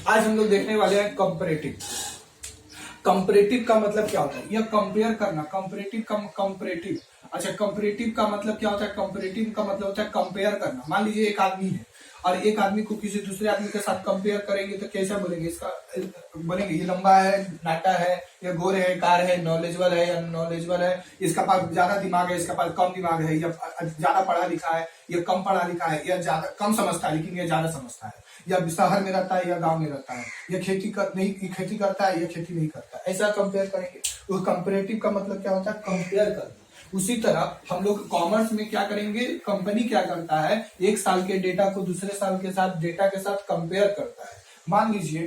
आज हम लोग देखने वाले हैं कंपैरेटिव। कंपैरेटिव का मतलब क्या होता है? यह कंपेयर करना। कंपैरेटिव अच्छा, कंपैरेटिव का मतलब क्या होता है? कंपैरेटिव का मतलब होता है कंपेयर करना। मान लीजिए एक आदमी है और एक आदमी को किसी दूसरे आदमी के साथ कंपेयर करेंगे तो कैसा बोलेंगे? इसका बोलेंगे ये लंबा है, नाटा है, ये गोरे है, कार है, नॉलेजेबल है या नॉलेजेबल है, इसका पास ज्यादा दिमाग है, इसका पास कम दिमाग है, या ज्यादा पढ़ा लिखा है, या कम पढ़ा लिखा है, या ज्यादा कम समझता है लेकिन ये ज्यादा समझता है, या शहर में रहता है या गांव में रहता है, या खेती करता है या खेती नहीं करता है। ऐसा कंपेयर करेंगे। वो कंपैरेटिव का मतलब क्या होता है? कंपेयर करना। उसी तरह हम लोग कॉमर्स में क्या करेंगे? कंपनी क्या करता है? एक साल के डेटा को दूसरे साल के साथ डेटा के साथ कंपेयर करता है। मान लीजिए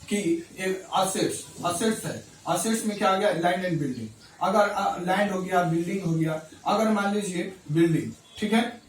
कि एक असेट्स है। असेट्स में क्या आ गया? Land and building. अगर लैंड हो गया, बिल्डिंग हो गया। अगर मान लीजिए बिल्डिंग, ठीक है,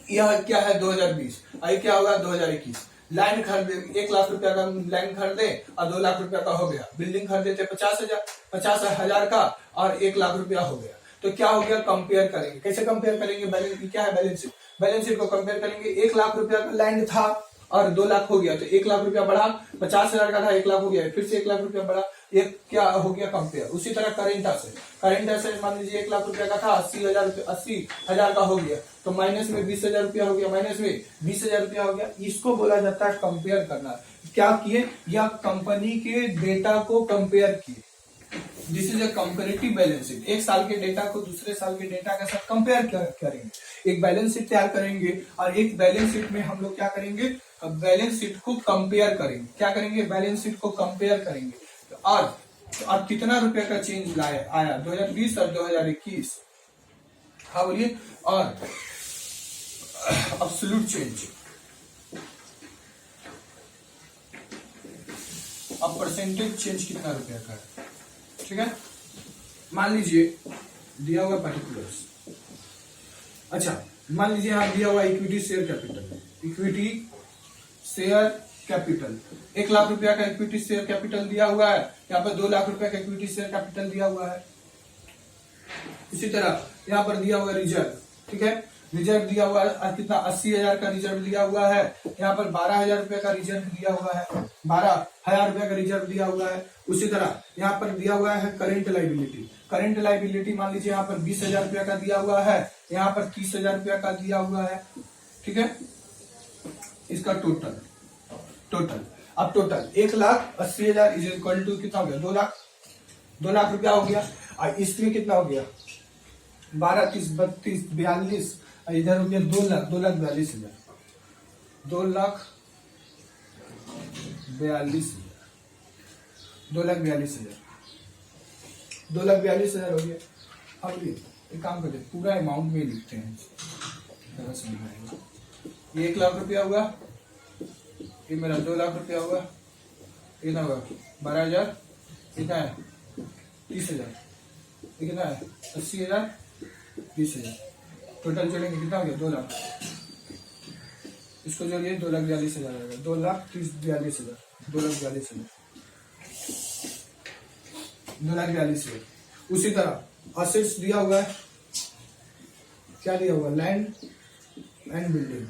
यह क्या है? 2020। ये क्या होगा? 2021। लैंड खरीदे 1 लाख रुपया का लैंड खरीदे और 2 लाख रुपया का हो गया। बिल्डिंग खरीदे थे 50,000 का और 1 लाख रुपया हो गया। तो क्या हो गया? कंपेयर करेंगे। कैसे कंपेयर करेंगे? बैलेंस क्या है? Balance sheet. बैलेंस शीट को कंपेयर करेंगे। 1 लाख रुपया का लैंड था और 2 लाख हो गया तो 1 लाख रुपया बढ़ा। 50,000 का था, 1 लाख हो गया, फिर से 1 लाख रुपया बढ़ा। ये क्या हो गया? कंपेयर। उसी तरह करेंट एसेट मान लीजिए 1 लाख रुपया का था, 80,000 का हो गया तो माइनस में 20,000 रुपया हो गया, माइनस में 20,000 रुपया हो गया। इसको बोला जाता है कंपेयर करना। क्या किए? या कंपनी के डेटा को कंपेयर किए। This is a comparative balance sheet. एक साल के डेटा को दूसरे साल के डेटा के साथ कंपेयर करेंगे। एक बैलेंस शीट तैयार करेंगे और एक बैलेंस शीट में हम लोग क्या करेंगे? बैलेंस शीट को कंपेयर करेंगे। क्या करेंगे? बैलेंस शीट को कंपेयर करेंगे। और कितना रुपए का चेंज आया 2020 और 2021? हाँ बोलिए। और एब्सोल्यूट चेंज, अब परसेंटेज चेंज कितना रुपया का है? ठीक है, मान लीजिए दिया हुआ पर्टिकुलर्स। अच्छा, मान लीजिए यहां दिया हुआ equity share capital. Equity share capital 1 lakh रुपया का इक्विटी शेयर कैपिटल दिया हुआ है। यहाँ पर 2 लाख रुपया का इक्विटी शेयर कैपिटल दिया हुआ है। इसी तरह यहाँ पर दिया हुआ रिजर्व, ठीक है, रिजर्व दिया हुआ है कितना? 80,000 का रिजर्व दिया हुआ है। यहाँ पर 12,000 रुपए का रिजर्व दिया हुआ है। 12,000 रुपए का रिजर्व दिया हुआ है। उसी तरह यहाँ पर दिया हुआ है करेंट लाइबिलिटी। करेंट लाइबिलिटी मान लीजिए यहाँ पर 20,000 रुपया का दिया हुआ है, यहाँ पर 30,000 रुपया का दिया हुआ है। ठीक है, इसका टोटल अब टोटल 1,80,000 इज इक्वल टू कितना हो गया? 2 लाख रुपया हो गया। और इसमें कितना हो गया? 12, 30, 32, 42, इधर हो गया 2,42,000। 2,42,000 हो गया। अब एक काम करते हैं, पूरा अमाउंट में लिखते हैं, जरा समझ आएगा। ये 1 लाख रुपया हुआ, ये मेरा 2 लाख रुपया हुआ, कितना होगा? 12,000, कितना है? 30,000, कितना है? 80,000, 20,000, टोटल जोड़ेंगे कितना हो गया? 2 लाख। इसको जोड़िए 2,42,000 आएगा। 2,42,000, 2,42,000। उसी तरह असेट्स दिया हुआ है। क्या दिया हुआ? Land and building.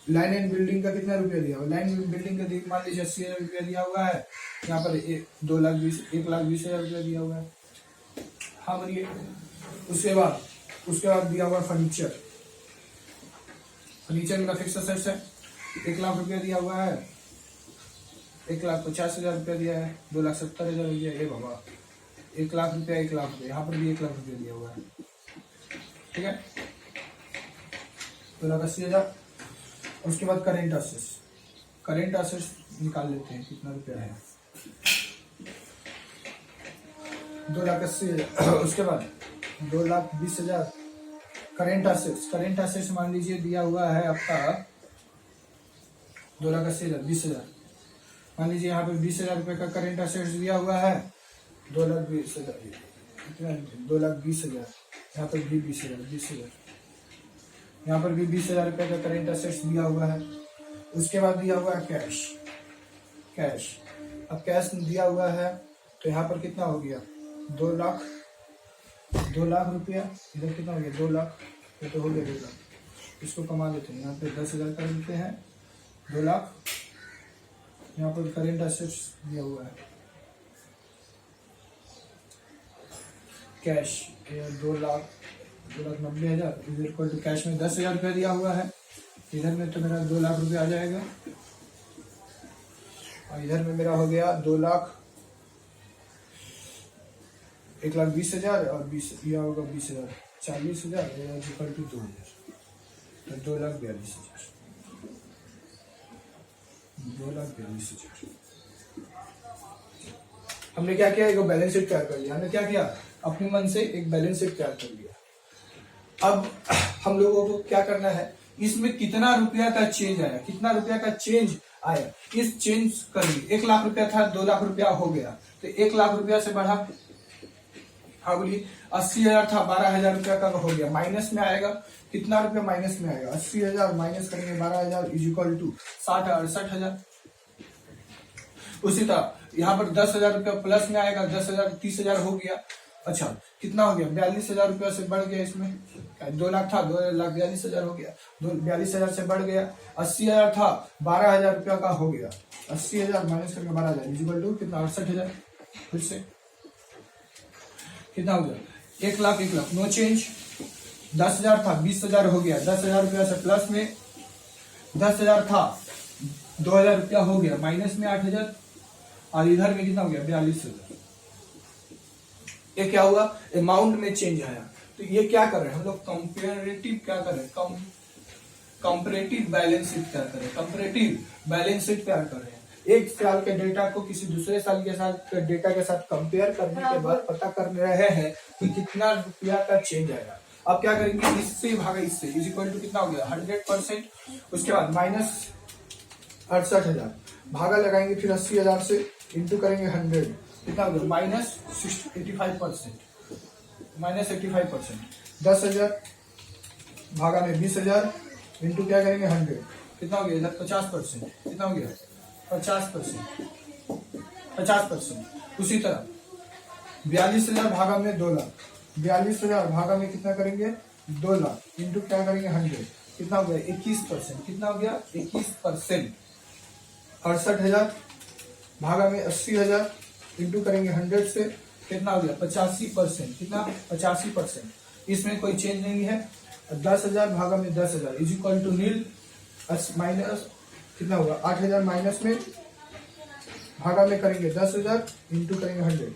Land and building का कितना रुपया दिया हुआ? लैंड एंड बिल्डिंग का मान लीजिए 80,000 रुपया दिया हुआ है। यहाँ पर 1,20,000 रुपया दिया हुआ है। हाँ बोलिए। उसके बाद दिया हुआ फर्नीचर। फर्नीचर मेरा फिक्स असेट्स है। 1 लाख रुपया दिया हुआ है। 1,50,000 रुपया दिया है। 2,70,000 हो गया। ये बाबा 1 लाख रुपया, 1 लाख रुपया, यहाँ पर भी 1 लाख रुपया दिया हुआ है। ठीक है, 2,80,000। उसके बाद करेंट असेट्स निकाल लेते हैं कितना रुपया है? 2,80,000। उसके बाद 2,20,000 करेंट असेट्स मान लीजिए दिया हुआ है आपका 2,80,000, 20,000। मान लीजिए यहाँ पे 20,000 रुपए का करेंट असेट्स दिया हुआ है। 2,20,000, कितना? 2,20,000। यहाँ पर भी 20,000। यहाँ पर भी 20,000 रुपए का करेंट असेट्स दिया हुआ है। उसके बाद दिया हुआ है कैश। अब कैश दिया हुआ है तो यहाँ पर कितना हो गया? 2 लाख रुपया। इधर कितना हो गया? 2 लाख। ये तो हो गया 2 लाख। इसको कमा देते हैं, यहाँ पे 10,000 कर देते हैं। 2 लाख यहाँ पर करेंट एसेट्स दिया हुआ है, cash 2,90,000 is equal to cash में 10,000 रुपया दिया हुआ है। इधर में तो मेरा 2 लाख रुपया आ जाएगा, और इधर में मेरा हो गया 1,20,000 और 20 यह होगा 20,000, 40,000 इक्वल टू 2,000, तो 2,42,000, 2,42,000। हमने क्या किया, एक बैलेंस शीट तैयार कर लिया। हमने क्या किया, अपने मन से एक बैलेंस शीट तैयार कर लिया। अब हम लोगों को क्या करना है, इसमें कितना रुपया का चेंज आया, कितना रुपया का चेंज आया, इस चेंज करिए। 1 लाख रुपया था, 2 लाख रुपया हो गया, तो 1 लाख रुपया से बढ़ा, हाँ बोलिए 80,000 था, 12,000 रुपया का हो गया, माइनस में आएगा। कितना रुपया माइनस में आएगा, 80,000 माइनस करेंगे 12,000 इज इक्वल टू 68,000। उसी तरह यहाँ पर 10,000 रुपया प्लस में आएगा, 10,000 30,000 हो गया। अच्छा कितना हो गया, 42,000 रुपया से बढ़ गया, इसमें 2 लाख था, 2,42,000 हो गया, 42,000 से बढ़ गया। 80,000 था, 12,000 रुपया का हो गया, 80,000 माइनस करके 12,000 इक्वल टू कितना, 68,000। फिर से कितना हो गया, 1 लाख नो चेंज। 10,000 था, 20,000 हो गया, 10,000 रुपया से प्लस में, 10,000 था, 2,000 रुपया हो गया, माइनस में 8,000, और इधर में कितना हो गया, 42,000। ये क्या हुआ, अमाउंट में चेंज आया। तो ये क्या कर रहे हैं हम लोग, कंपेरेटिव क्या कर रहे हैं, कंपैरेटिव बैलेंस शीट तैयार कर रहे हैं, कंपैरेटिव बैलेंस शीट तैयार कर रहे हैं। एक साल के डेटा को किसी दूसरे साल के साथ डेटा के साथ कंपेयर करने के बाद पता कर रहे हैं कि कितना रुपया का चेंज आएगा। अब क्या करेंगे, इससे भागा इससे, इज इक्वल टू कितना हो गया, 100%। उसके बाद माइनस 68,000, भागा लगाएंगे, फिर 80,000 से इंटू करेंगे 100, कितना हो गया, माइनस 85%, माइनस 85%। 10,000 भागा में 20,000 इंटू क्या करेंगे 100, कितना हो गया, इधर 50%, कितना हो गया 50%। उसी तरह 42,000 भागा में 2 लाख, 42,000 भागा में कितना करेंगे 2 लाख इंटू क्या करेंगे 100, कितना हो गया 21%, कितना हो गया 21%। 68,000 भागा में 80,000 इंटू करेंगे 100 से, कितना हो गया 85%, कितना 85%। इसमें कोई चेंज नहीं है। 10,000 भागा में 10,000 is equal to nil, minus कितना होगा 8,000 माइनस में, भागा में करेंगे 10,000 इंटू करेंगे 100,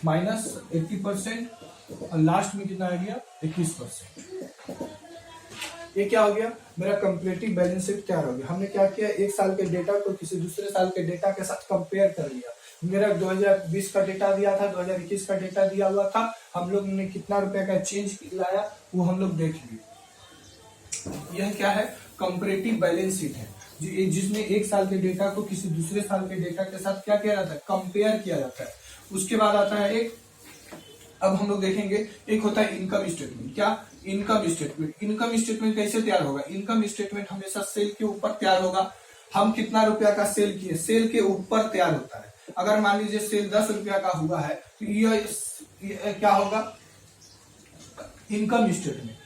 माइनस 80%, और लास्ट में कितना आ गया 21%। ये क्या हो गया, मेरा कंपैरेटिव बैलेंस शीट तैयार हो गया। हमने क्या किया, एक साल के डेटा को किसी दूसरे साल के डेटा के साथ कंपेयर कर लिया। मेरा 2020 का डेटा दिया था, 2021 का डेटा दिया हुआ था, हम लोग ने कितना रुपए का चेंज लाया वो हम लोग देख लिए। यह क्या है, कंपैरेटिव बैलेंस शीट है, जिसमें एक साल के डेटा को किसी दूसरे साल के डेटा के साथ क्या किया जाता है, कंपेयर किया जाता है। उसके बाद आता है एक, अब हम लोग देखेंगे, एक होता है इनकम स्टेटमेंट। क्या, इनकम स्टेटमेंट। इनकम स्टेटमेंट कैसे तैयार होगा, इनकम स्टेटमेंट हमेशा सेल के ऊपर तैयार होगा। हम कितना रुपया का सेल किए, सेल के ऊपर तैयार होता है। अगर मान लीजिए सेल 10 रुपया का हुआ है, तो यह क्या होगा, इनकम स्टेटमेंट।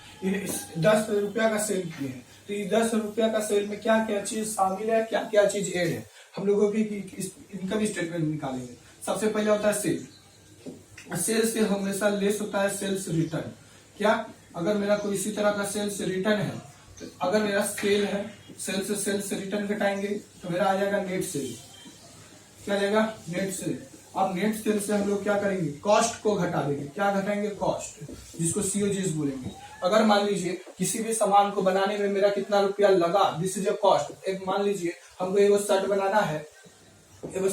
10 रुपया का सेल किए हैं, तो ये 10 रुपया का सेल में क्या क्या चीज शामिल है, क्या क्या चीज ऐड है, हम लोगों की इनकम स्टेटमेंट निकालेंगे। सबसे पहले होता है सेल। सेल से हमेशा लेस होता है सेल्स रिटर्न। क्या, अगर मेरा कोई इसी तरह का सेल्स रिटर्न है, तो अगर मेरा सेल है, सेल से सेल्स रिटर्न घटाएंगे तो मेरा आ जाएगा नेट सेल। क्या जाएगा, नेट सेल। अब नेट सेल से हम लोग क्या करेंगे, कॉस्ट को घटा देंगे। क्या घटाएंगे, कॉस्ट, जिसको सीओजीएस बोलेंगे। अगर मान लीजिए किसी भी सामान को बनाने में मेरा कितना रुपया लगा, दिस इज ए कॉस्ट। एक मान लीजिए हमको एगो शर्ट बनाना है, तो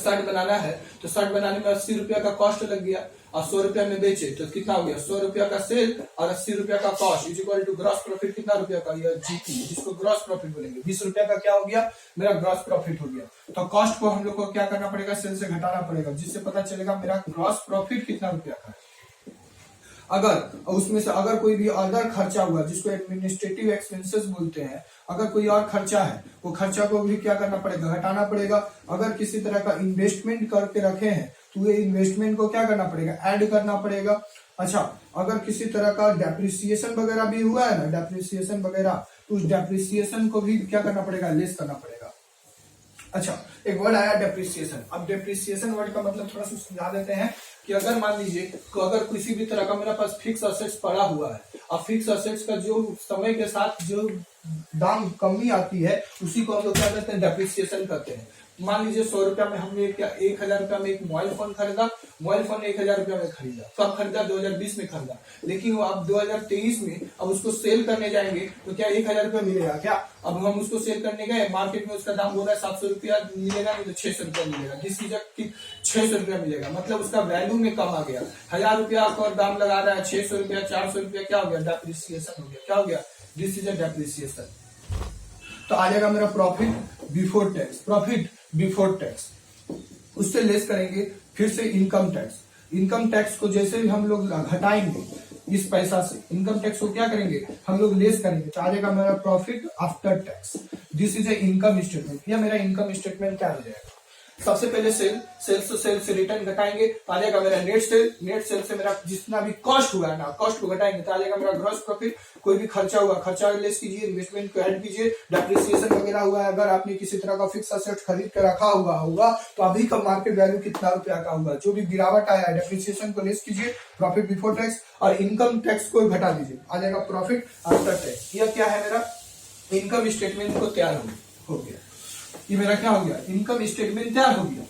शर्ट बनाने में 80 रुपया का कॉस्ट लग गया, और 100 रुपया में बेचे तो कितना हो गया, 100 रुपया का सेल और 80 रुपया का cost is equal to gross profit कितना रुपया का, जीपी, जिसको ग्रॉस प्रॉफिट बोलेंगे। 20 रुपया का क्या हो गया, मेरा ग्रॉस प्रॉफिट हो गया। तो कॉस्ट को हम लोग को क्या करना पड़ेगा, सेल से घटाना पड़ेगा, जिससे पता चलेगा मेरा ग्रॉस प्रॉफिट कितना रुपया का है। अगर उसमें से अगर कोई भी अदर खर्चा हुआ, जिसको एडमिनिस्ट्रेटिव एक्सपेंसेस बोलते हैं, अगर कोई और खर्चा है, वो खर्चा को भी क्या करना पड़ेगा, घटाना पड़ेगा। अगर किसी तरह का इन्वेस्टमेंट करके रखे हैं, तो ये इन्वेस्टमेंट को क्या करना पड़ेगा, ऐड करना पड़ेगा। अच्छा, अगर किसी तरह का डेप्रिसिएशन वगैरह भी हुआ है ना, डेप्रिसिएशन वगैरह, तो उस डेप्रिसिएशन को भी क्या करना पड़ेगा, लेस करना पड़ेगा। अच्छा, एक वर्ड आया डेप्रिसिएशन। अब डेप्रिसिएशन वर्ड का मतलब थोड़ा सा समझा देते हैं कि अगर मान लीजिए कि अगर किसी भी तरह का मेरे पास फिक्स असेट्स पड़ा हुआ है और फिक्स असेट्स का जो समय के साथ जो दाम कमी आती है उसी को हम लोग क्या कहते हैं, डेप्रिसिएशन करते हैं। मान लीजिए 100 रुपया में हमने क्या 1000 रुपया में एक मोबाइल फोन खरीदा, मोबाइल फोन 1000 रुपया में खरीदा, कब खरीदा, 2020 में खरीदा, लेकिन वो अब 2023 में अब उसको सेल करने जाएंगे तो क्या 1000 रुपया मिलेगा क्या? अब हम उसको सेल करने गए, मार्केट में उसका दाम बोल रहा है 700 रुपया मिलेगा, नहीं तो 600 रुपया मिलेगा, जिस चीज की 600 रुपया मिलेगा, मतलब उसका वैल्यू में कम आ गया। 1000 रुपया और दाम लगा रहा है, 600 रुपया 400 रुपया, क्या हो गया, डेप्रिसिएशन हो गया। क्या हो गया? This is a depreciation. तो आ जाएगा मेरा profit before tax, profit before tax. उससे लेस करेंगे फिर से इनकम टैक्स। इनकम टैक्स को जैसे भी हम लोग घटाएंगे इस पैसा से, इनकम टैक्स को क्या करेंगे हम लोग लेस करेंगे, तो आ जाएगा मेरा profit after tax. This is a income statement. या मेरा इनकम स्टेटमेंट क्या हो जाएगा? सबसे पहले सेल से रिटर्न घटाएंगे तो आ जाएगा मेरा नेट सेल। नेट सेल से मेरा जितना भी कॉस्ट हुआ है ना, कॉस्ट को घटाएंगे तो आ जाएगा मेरा ग्रॉस प्रॉफिट। कोई भी खर्चा हुआ, खर्चा लेस कीजिए, इन्वेस्टमेंट को ऐड कीजिए, डेप्रिसिएशन वगैरह हुआ है, अगर आपने किसी तरह का फिक्स असेट खरीद कर रखा हुआ होगा तो अभी का मार्केट वैल्यू कितना रुपया का होगा, जो भी गिरावट आया है डेप्रिसिएशन को लेस कीजिए, प्रॉफिट बिफोर टैक्स, और इनकम टैक्स को घटा दीजिए, आ जाएगा प्रॉफिट आफ्टर टैक्स। यह क्या है, मेरा इनकम स्टेटमेंट को तैयार हो गया। ये मेरा क्या हो गया, इनकम स्टेटमेंट तैयार हो गया।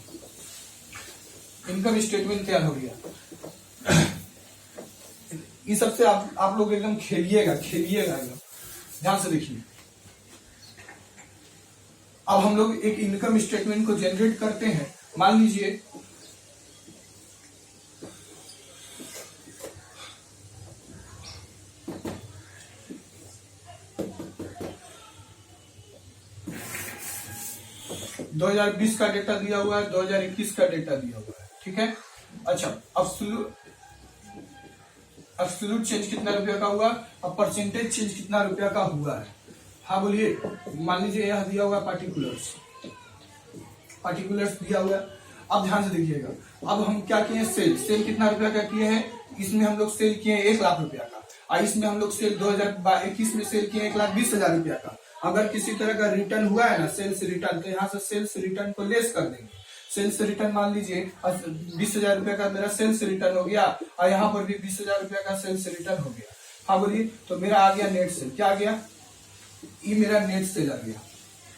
इनकम स्टेटमेंट तैयार हो गया। इस सबसे आप लोग एकदम खेलिएगा एकदम ध्यान से देखिए। अब हम लोग एक इनकम स्टेटमेंट को जनरेट करते हैं। मान लीजिए दो 2020 का डेटा दिया हुआ है, 2021 का डेटा दिया हुआ है, ठीक है। अच्छा, एब्सोल्यूट चेंज कितना रुपया का हुआ, अब परसेंटेज चेंज कितना रुपया का हुआ है। हाँ बोलिए। मान लीजिए यह दिया हुआ है पार्टिकुलर्स दिया हुआ है। अब ध्यान से देखिएगा, अब हम क्या किए, सेल कितना रुपया का किए हैं, इसमें हम लोग सेल किए 1 लाख रुपया का, और इसमें हम लोग सेल 2021 में सेल किए 1,20,000 रुपया का। अगर किसी तरह का रिटर्न हुआ है ना, सेल्स रिटर्न, तो यहाँ से सेल्स रिटर्न को लेस कर देंगे। सेल्स रिटर्न मान लीजिए 20,000 रुपया का मेरा सेल्स रिटर्न हो गया, और यहाँ पर भी 20,000 रुपया का सेल्स रिटर्न हो गया। हाँ बोलिए। तो मेरा आ गया नेट सेल। क्या आ गया, ये मेरा नेट सेल आ गया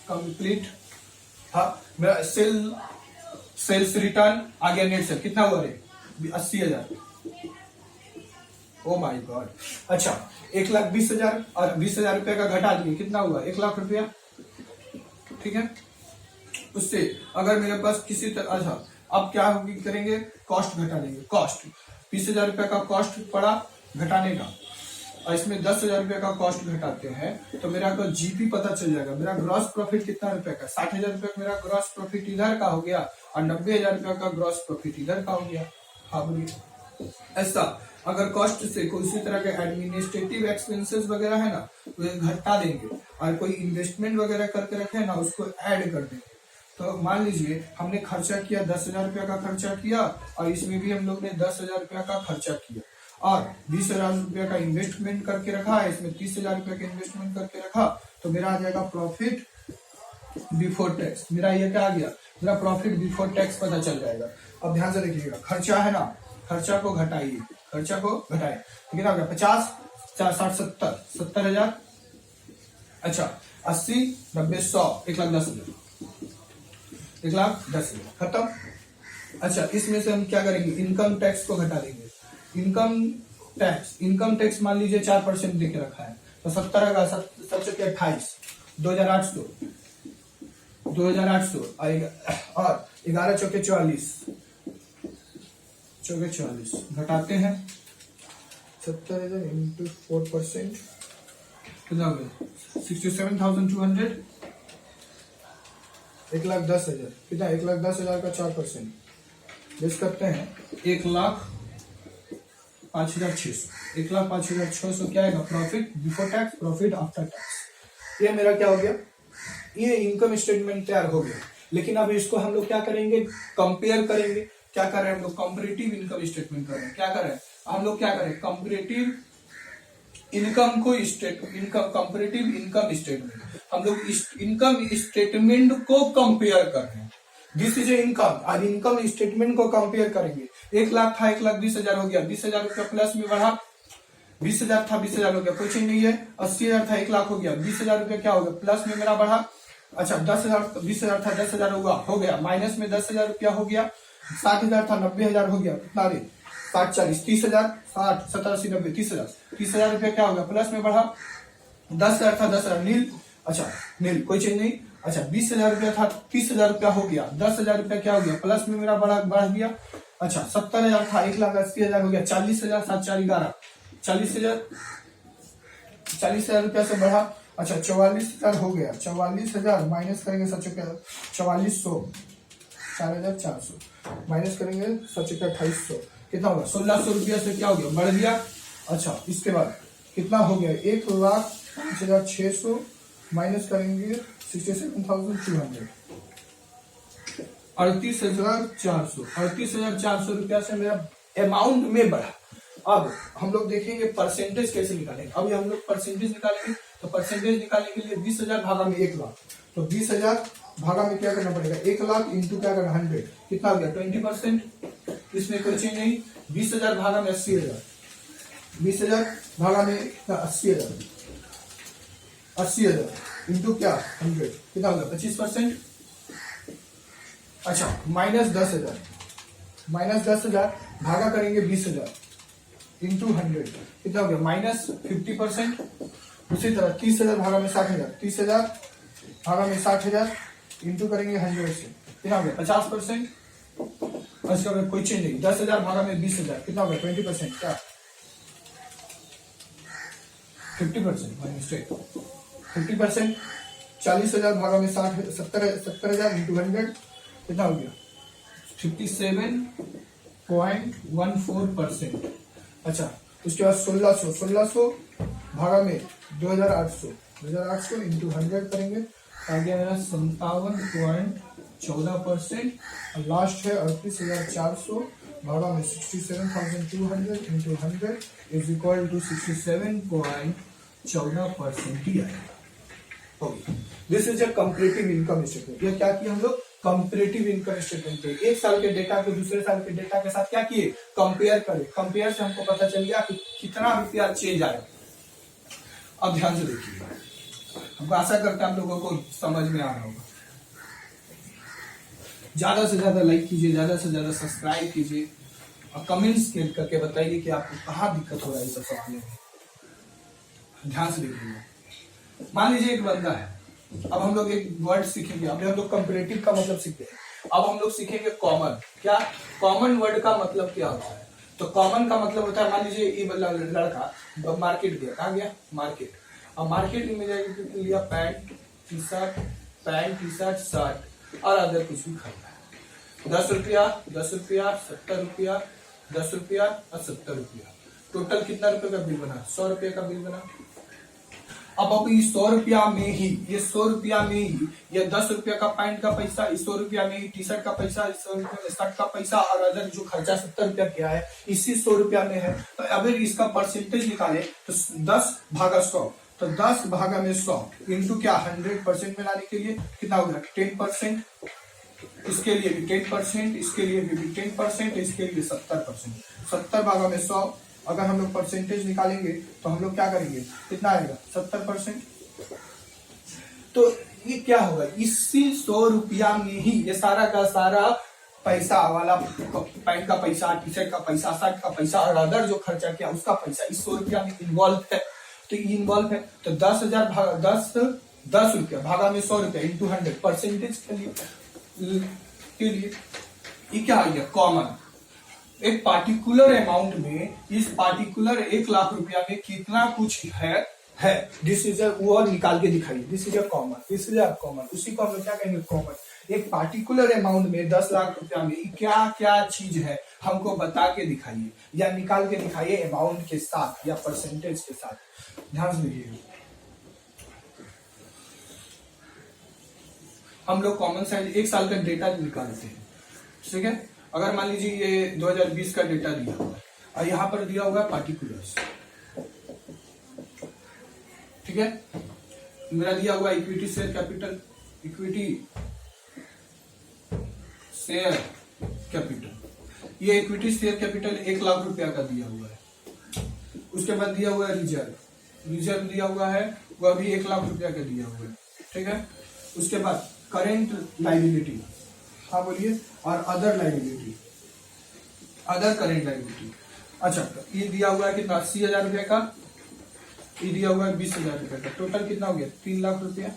कंप्लीट। हाँ, मेरा सेल्स रिटर्न आ गया, नेट सेल कितना हुआ रे, 80,000। Oh my God. अच्छा, 1,20,000 और 20,000 रुपया का घटा दिए, कितना हुआ, 1 लाख रुपया, ठीक है। उससे अगर मेरे पास किसी तरह, अच्छा अब क्या करेंगे, कॉस्ट घटा लेंगे। कॉस्ट 20,000 रुपया का कॉस्ट पड़ा घटाने का, और इसमें 10,000 रुपया का कॉस्ट घटाते हैं तो मेरा को जीपी पता चल जाएगा। मेरा ग्रॉस प्रॉफिट कितना रुपया का, 60,000 रुपया का मेरा ग्रॉस प्रॉफिट इधर का हो गया, और 90,000 रुपया का ग्रॉस प्रॉफिट इधर का हो गया। हाँ बोलिए। ऐसा अगर कॉस्ट से किसी तरह के एडमिनिस्ट्रेटिव एक्सपेंसेस वगैरह है ना, तो घटा देंगे, और कोई इन्वेस्टमेंट वगैरह करके रखे है ना, उसको ऐड कर देंगे। तो मान लीजिए हमने खर्चा किया 10,000 रुपया का खर्चा किया, और इसमें भी हम लोग ने 10,000 रुपया का खर्चा किया, और 20,000 रुपया का इन्वेस्टमेंट करके रखा है, इसमें 30,000 रुपया का इन्वेस्टमेंट करके रखा, तो मेरा आ जाएगा प्रॉफिट बिफोर टैक्स। मेरा ये क्या आ गया, मेरा प्रॉफिट बिफोर टैक्स पता चल जाएगा। अब ध्यान से देखिएगा, खर्चा है ना, खर्चा को घटाइए, खर्चा को घटाए, कितना हो गया, 50, 60, 70,000। अच्छा, 80, 90, 100, 1,10,000, 1,10,000 खत्म। अच्छा, इसमें से हम क्या करेंगे, इनकम टैक्स को घटा देंगे। इनकम टैक्स मान लीजिए 4% देके रखा है, तो 70 का 28, 2,800 और 11 चौके 44 घटाते हैं। 70,000 इंटू 4% कितना हो गया, 67,200, 1,10,000 कितना, 1,10,000 का 4% लेस करते हैं, 1,05,600, 1,05,600 क्या आएगा, profit before tax, profit after tax. ये मेरा क्या हो गया, ये इनकम स्टेटमेंट तैयार हो गया। लेकिन अब इसको हम लोग क्या करेंगे, कंपेयर करेंगे। क्या कर रहे हैं हम लोग, कंपैरेटिव इनकम स्टेटमेंट कर रहे हैं। क्या कर रहे हैं हम लोग, क्या करें, कंपैरेटिव इनकम को इनकम कंपैरेटिव इनकम स्टेटमेंट, हम लोग इनकम स्टेटमेंट को कंपेयर कर रहे हैं। दिस इज इनकम, और इनकम स्टेटमेंट को कंपेयर करेंगे। 1,00,000 था, 1,20,000 हो गया, 20,000 रुपया प्लस में बढ़ा, 20,000 था 20,000 हो गया, कोई चीज नहीं है। 80,000 था 1,00,000 हो गया, 20,000 रुपया क्या हो गया प्लस में मेरा बढ़ा। अच्छा 10,000, 20,000 था 10,000 हो गया, माइनस में 10,000 रुपया हो गया। 60,000 था 90,000 हो गया, कितना रे 60 40 30,000, 60 70 80 90 30,000, 30,000 रुपया क्या हो गया प्लस में बढ़ा। 10,000 था 10,000 नील, अच्छा नील कोई चीज नहीं। अच्छा 20,000 रुपया था 30,000 रुपया हो गया, 10,000 रुपया क्या हो गया प्लस में मेरा बढ़ गया। अच्छा 70,000 था 1,80,000 हो गया, 40,000 7 4 11 40,000 रुपया से बढ़ा। अच्छा 44,000 हो गया, 44,000 माइनस करेंगे 4400, 4,400 माइनस करेंगे 2800, कितना होगा 1,600 रुपया से क्या हो गया बढ़ गया। अच्छा इसके बाद कितना हो गया 1,05,600 माइनस करेंगे 67,200, 38,400 रुपया से मेरा अमाउंट में बढ़ा। अब हम लोग देखेंगे परसेंटेज कैसे निकालेंगे। अभी हम लोग परसेंटेज निकालेंगे, तो परसेंटेज निकालने के लिए 20,000 भागा में 1,00,000, तो 20,000 भागा में क्या करना पड़ेगा 1,00,000 इंटू क्या करना 100, कितना हो गया 20%। इसमें कोई चीज नहीं। 20,000 भागा में 80,000, 20,000 भागा में 80,000 इंटू क्या 100, कितना होगा 25%। अच्छा माइनस 10,000 भागा करेंगे 20,000 इंटू 100, कितना हो गया माइनस 50%। उसी तरह 30,000 भागा में 60,000, 30,000 भागा में 60,000 इंटू करेंगे 100 से, कितना हो गया 50%। अच्छा कोई चीज नहीं। 10,000 भागा में 20,000, कितना हो गया 20%, क्या 50% माइनस 50%। 40,000 भागा में 70,000 इंटू 100, कितना हो गया 57.14%। अच्छा उसके बाद 1600 भागा में 2,800 इंटू 100 करेंगे, आ गया मेरा 57.14%। और लास्ट है 38,400 भागा में 67,200 इंटू 100 इज इक्वल टू 67.14% ही आएगा। This is a comparative income statement. ये क्या किया हम लोग कंपैरेटिव इनकम स्टेटमेंट पे एक साल के डेटा को दूसरे साल के डेटा के साथ क्या किए कंपेयर करे। कंपेयर से हमको पता चल गया कि कितना रुपया चेंज आया। अब ध्यान से देखिए, हमको आशा करता है आप लोगों को समझ में आ रहा होगा। ज्यादा से ज्यादा लाइक कीजिए, ज्यादा से ज्यादा सब्सक्राइब कीजिए और कमेंट्स करके बताइए कि आपको कहाँ दिक्कत हो रहा है इस सब सवालों में। ध्यान से देखिए, मान लीजिए एक बंदा है। अब हम लोग एक वर्ड सीखेंगे। अभी हम लोग कंपैरेटिव का मतलब सीखते हैं, अब हम लोग सीखेंगे कॉमन। क्या कॉमन वर्ड का मतलब क्या होता है? तो कॉमन का मतलब होता है, मान लीजिए ये लड़का मार्केट गया, कहाँ गया मार्केट। अब मार्केट में लिया पैंट टी शर्ट शर्ट और अदर कुछ भी खरीदा है। 10 रुपया 70 रुपया 10 रुपया और 70 रुपया, टोटल कितना रुपए का बिल बना? 100 रुपये का बिल बना। अब इस 100 रुपया में ही ये 100 रुपया में ही ये 10 रुपया का पैंट का पैसा, इस 100 रुपया में ही टी शर्ट का पैसा, इस 100 रुपया में शर्ट का पैसा और अदर जो खर्चा 70 रुपया किया है इसी 100 रुपया में है। तो अगर इसका परसेंटेज निकाले तो 10 भागा 100, तो 10 भागा में 100 इंटू क्या 100% में लाने के लिए कितना होगा 10%। इसके लिए भी 10%, इसके लिए भी 10%, इसके लिए 70%। 70 भागा में 100 अगर हम लोग परसेंटेज निकालेंगे तो हम लोग क्या करेंगे, कितना आएगा 70%। तो ये क्या होगा, इसी 100 रुपया में ही ये सारा का सारा पैसा वाला पैंट का पैसा, टी शर्ट का पैसा, शर्ट का पैसा और अदर जो खर्चा किया उसका पैसा इस 100 रुपया में इन्वॉल्व है। तो इन्वॉल्व है तो 10,000 भागा 10 रुपया भागा में 100 रुपया इंटू 100 परसेंटेज के लिए ये क्या आ गया कॉमन। एक पार्टिकुलर अमाउंट में इस पार्टिकुलर 1,00,000 रुपया में कितना कुछ है दिस इज वो निकाल के दिखाइए। दिस इज अ कॉमन, उसी को हम लोग क्या कहेंगे कॉमन। एक पार्टिकुलर अमाउंट में 10,00,000 रुपया में क्या क्या चीज है हमको बता के दिखाइए या निकाल के दिखाइए अमाउंट के साथ या परसेंटेज के साथ। ध्यान से देखिए, हम लोग कॉमन साइज एक साल का डेटा निकालते हैं, ठीक है। अगर मान लीजिए ये 2020 का डेटा दिया हुआ है और यहाँ पर दिया हुआ है पार्टिकुलर्स, ठीक है। मेरा दिया हुआ equity share capital, equity share capital, ये इक्विटी शेयर कैपिटल 1 लाख रुपया का दिया हुआ है। उसके बाद दिया हुआ है रिजर्व, रिजर्व दिया हुआ है वह भी 1 लाख रुपया का दिया हुआ है, ठीक है। उसके बाद करेंट लाइबिलिटी, हाँ बोलिए, और other liability, other current liability. अच्छा, ये दिया हुआ है कितना, 80,000 रुपये का, ये दिया हुआ है 20,000 रुपये का, टोटल कितना हो गया, 3 लाख रुपया।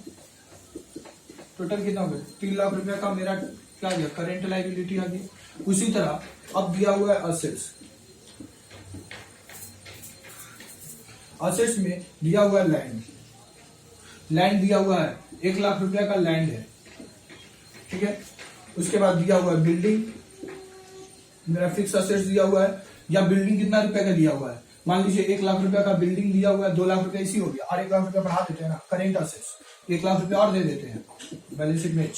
टोटल कितना हो गया, 3 लाख रुपया का मेरा क्या गया, करेंट लाइबिलिटी आ गई। उसी तरह अब दिया हुआ है असेट्स, असेट्स में दिया हुआ है लैंड, लैंड दिया हुआ है 1 लाख रुपया का लैंड है, ठीक है। उसके बाद दिया हुआ है बिल्डिंग, मेरा फिक्स असेट्स दिया हुआ है, या बिल्डिंग कितना रुपए का दिया हुआ है, मान लीजिए 1 लाख रुपया का बिल्डिंग दिया हुआ है, 2 लाख रुपया इसी हो गया, और 1 लाख रुपया बढ़ा देते हैं ना, करेंट असेट्स 1 लाख रुपया और दे देते हैं बैलेंस शीट में।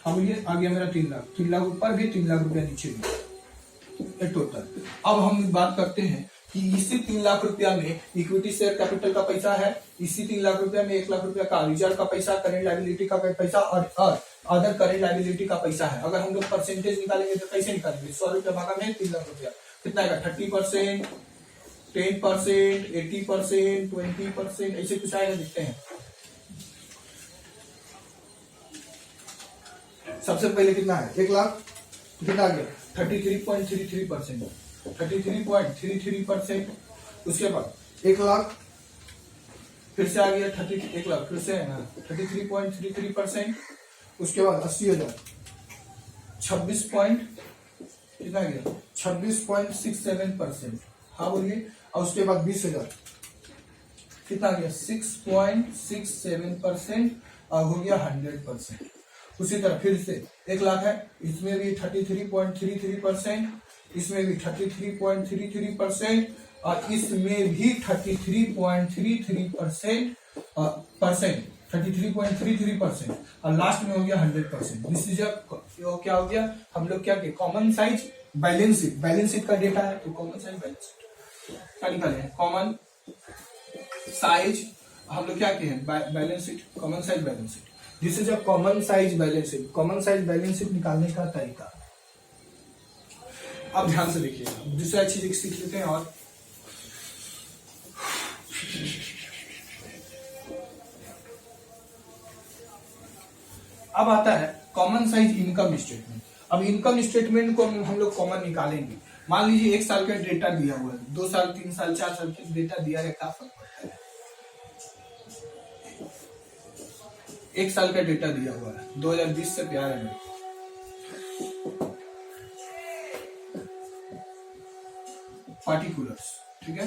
हम ये आ गया मेरा 3 लाख, 3 लाख ऊपर भी, 3 लाख रुपया नीचे भी, टोटल। अब हम बात करते हैं कि इसी 3 लाख रुपया में इक्विटी शेयर कैपिटल का पैसा है, इसी 3 लाख रुपया में 1 लाख रुपया का रिजर्व का पैसा, करेंट लायबिलिटी का पैसा और अदर करेंट लायबिलिटी का पैसा है। अगर हम लोग परसेंटेज निकालेंगे तो कैसे निकालेंगे, 100 रुपया भागा में 3 लाख रुपया कितना आएगा, 30%, 10%, 80%, 20%, ऐसे कुछ आएगा, दिखते हैं। सबसे पहले कितना है, 1 लाख, कितना आ गया 33.33%, 33.33%। उसके बाद 1 लाख, फिर से आ गया 1 लाख, फिर से है ना 33.33%। उसके बाद 80,000, 26 कितना गया, 26.67%, हाँ बोलिए। और उसके बाद 20,000 कितना गया, 6.67%, और हो गया 100%। उसी तरह फिर से 1 लाख है, इसमें भी 33.33%, इसमें भी 33.33%, और इसमें भी 33.33%, 33.33%, और लास्ट में हो गया 100%। दिस इज क्या हो गया, हम लोग क्या किए, common size balance sheet, balance sheet का डेटा है तो कॉमन साइज बैलेंस शीट क्या निकाले हैं, कॉमन साइज हम लोग क्या किए हैं, balance sheet, common size balance sheet. This is a common size balance sheet, common size balance sheet निकालने का तरीका। अब ध्यान से देखिएगा, दूसरा चीज सीख लेते हैं। और अब आता है कॉमन साइज इनकम स्टेटमेंट। अब इनकम स्टेटमेंट को हम लोग कॉमन निकालेंगे। मान लीजिए 1 साल का डेटा दिया हुआ है, 2 साल, 3 साल, 4 साल का डेटा दिया है, क्या फर्क पड़ता है, 1 साल का डेटा दिया हुआ है, 2020 से प्यार है पार्टिकुलर्स, ठीक है।